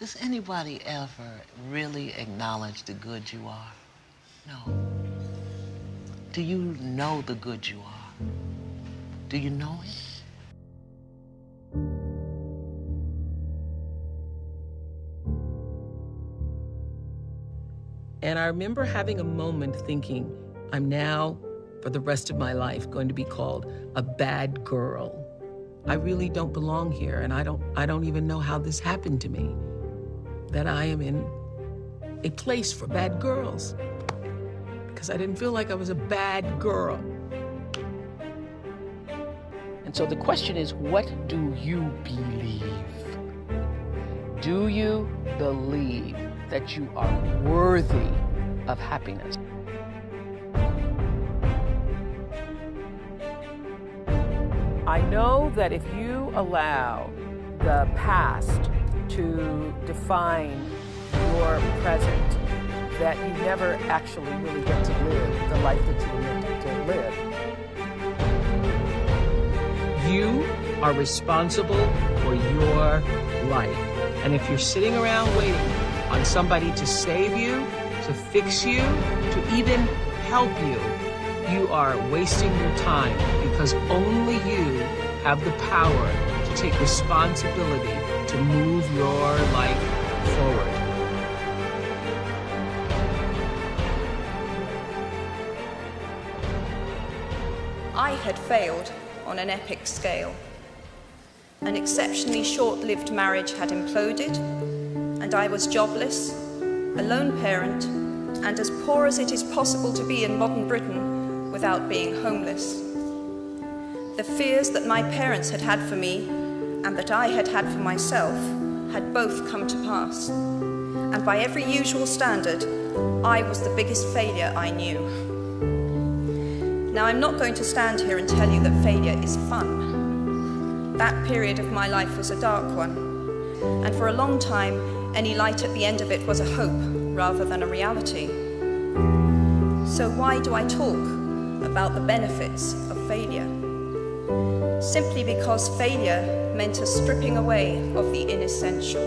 Does anybody ever really acknowledge the good you are? No. Do you know the good you are? Do you know it? And I remember having a moment thinking, I'm now, for the rest of my life, going to be called a bad girl. I really don't belong here, and I don't even know how this happened to me, that I am in a place for bad girls, because I didn't feel like I was a bad girl. And so the question is, what do you believe? Do you believe that you are worthy of happiness? I know that if you allow the past to define your present, that you never actually really get to live the life that you were meant to live. You are responsible for your life. And if you're sitting around waiting on somebody to save you, to fix you, to even help you, you are wasting your time, because only you have the power to take responsibility to move your life forward. I had failed on an epic scale. An exceptionally short-lived marriage had imploded, and I was jobless, a lone parent, and as poor as it is possible to be in modern Britain without being homeless. The fears that my parents had had for me and that I had had for myself had both come to pass. And by every usual standard, I was the biggest failure I knew. Now, I'm not going to stand here and tell you that failure is fun. That period of my life was a dark one, and for a long time, any light at the end of it was a hope rather than a reality. So why do I talk about the benefits of failure? Simply because failure meant a stripping away of the inessential.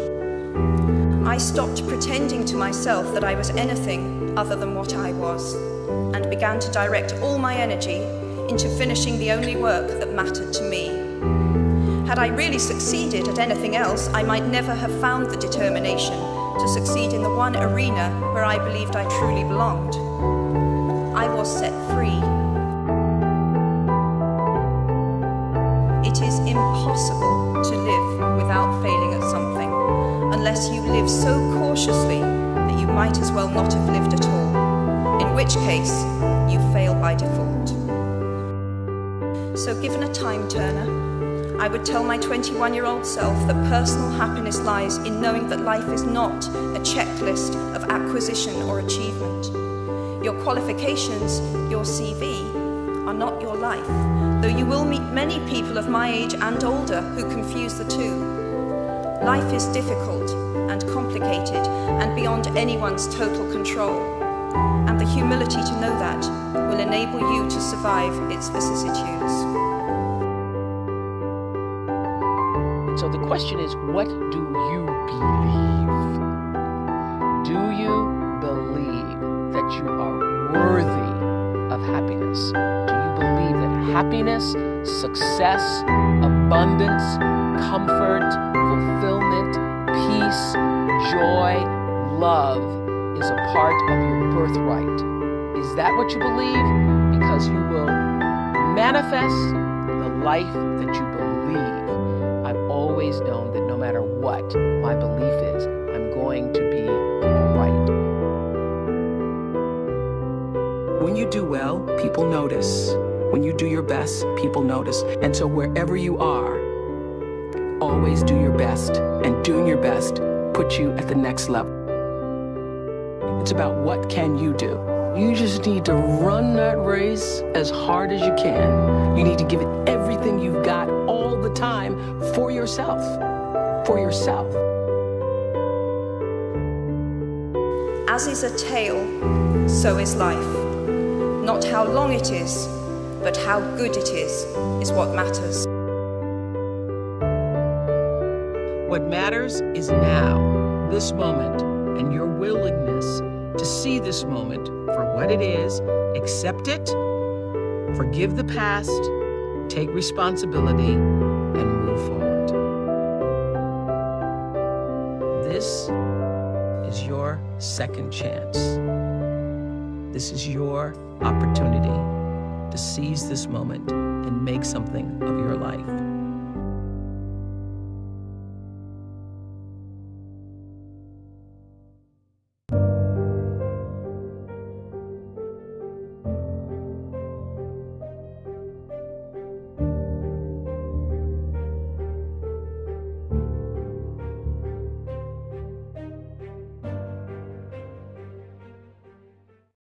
I stopped pretending to myself that I was anything other than what I was, and began to direct all my energy into finishing the only work that mattered to me. Had I really succeeded at anything else, I might never have found the determination to succeed in the one arena where I believed I truly belonged. I was set free. It is impossible to live without failing at something, unless you live so cautiously that you might as well not have lived at all, in which case you fail by default. So given a time turner, I would tell my 21-year-old self that personal happiness lies in knowing that life is not a checklist of acquisition or achievement. Your qualifications, your CV, are not your life, though you will meet many people of my age and older who confuse the two. Life is difficult and complicated and beyond anyone's total control, and the humility to know that will enable you to survive its vicissitudes. So the question is, what do you believe? Do you believe that you are worthy of happiness? Do you believe that happiness, success, abundance, comfort, fulfillment, peace, joy, love is a part of your birthright? Is that what you believe? Because you will manifest the life that you believe. I've always known that no matter what my belief is, I'm going to be all right. When you do well, people notice. When you do your best, people notice. And so wherever you are, always do your best. And doing your best puts you at the next level. It's about what can you do. You just need to run that race as hard as you can. You need to give it everything you've got all the time for yourself. For yourself. As is a tale, so is life. Not how long it is, but how good it is what matters. What matters is now. this moment and your willingness to see this moment for what it is, accept it, forgive the past, take responsibility, and move forward. This is your second chance. This is your opportunity to seize this moment and make something of your life.